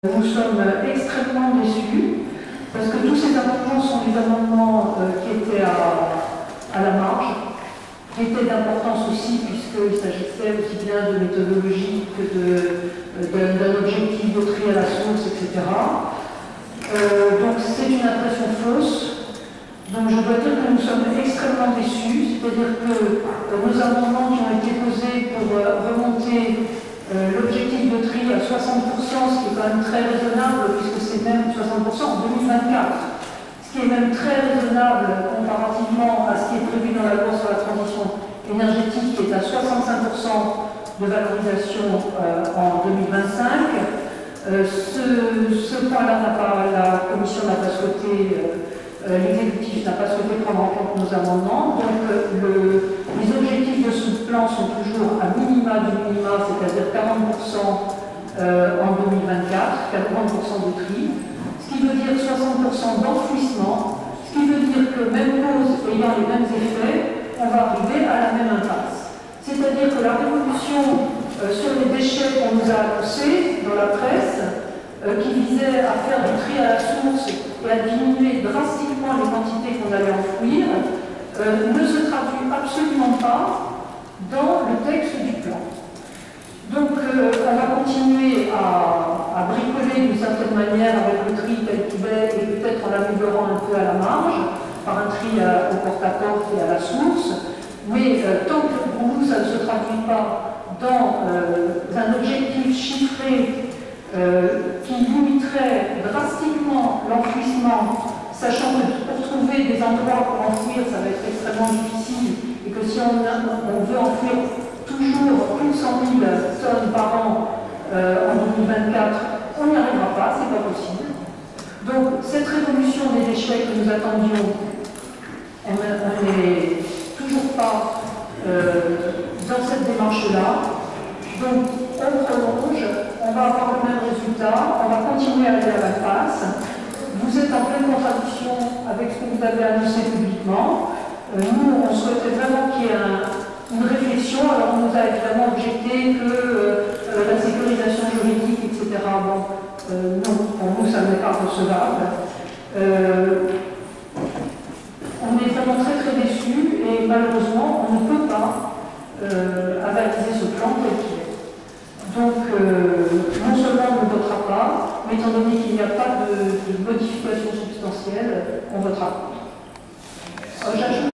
Nous sommes extrêmement déçus parce que tous ces amendements sont des amendements qui étaient à la marge, qui étaient d'importance aussi puisqu'il s'agissait aussi bien de méthodologie que d'un objectif de tri à la source, etc. Donc c'est une impression fausse. Donc je dois dire que nous sommes extrêmement déçus, c'est-à-dire que nos amendements qui ont été posés pour remonter l'objectif de tri à 60%, ce qui est quand même très raisonnable, puisque c'est même 60% en 2024, ce qui est même très raisonnable comparativement à ce qui est prévu dans la loi sur la transition énergétique, qui est à 65% de valorisation en 2025. Ce point-là, la Commission n'a pas souhaité, l'exécutif n'a pas souhaité prendre en compte nos amendements. Donc les objectifs de ce plan sont toujours à minima du minima, c'est-à-dire 40% en 2024, 40% de tri, ce qui veut dire 60% d'enfouissement, ce qui veut dire que même cause ayant les mêmes effets, on va arriver à la même impasse. C'est-à-dire que la révolution sur les déchets qu'on nous a annoncés dans la presse, qui visait à faire du tri à la source et à diminuer drastiquement les quantités qu'on allait enfouir, ne se traduit absolument pas dans le texte du plan. Donc on va continuer à bricoler d'une certaine manière avec le tri tel qu'il est et peut-être en l'améliorant un peu à la marge, par un tri au porte-à-porte et à la source, mais tant que pour nous ça ne se traduit pas dans un objectif chiffré qui limiterait drastiquement l'enfouissement, sachant que pour trouver des endroits pour enfouir, ça va être extrêmement difficile, et que si on veut enfouir toujours plus de 100 000 tonnes par an en 2024, on n'y arrivera pas, c'est pas possible. Donc cette révolution des déchets que nous attendions, on n'est toujours pas dans cette démarche-là. Donc on prolonge, on va avoir le même résultat, on va continuer à aller à la face. Vous êtes en pleine contradiction avec ce que vous avez annoncé publiquement. Nous, on souhaitait vraiment qu'il y ait une réflexion. Alors on nous a évidemment objecté que la sécurisation juridique, etc. Bon, non, pour nous, ça n'est pas recevable. On est vraiment très très déçus et malheureusement, on ne peut pas avaliser ce plan tel qu'il est. Donc, non seulement on ne votera pas, mais étant donné qu'il n'y a pas de modification substantielle, on votera contre.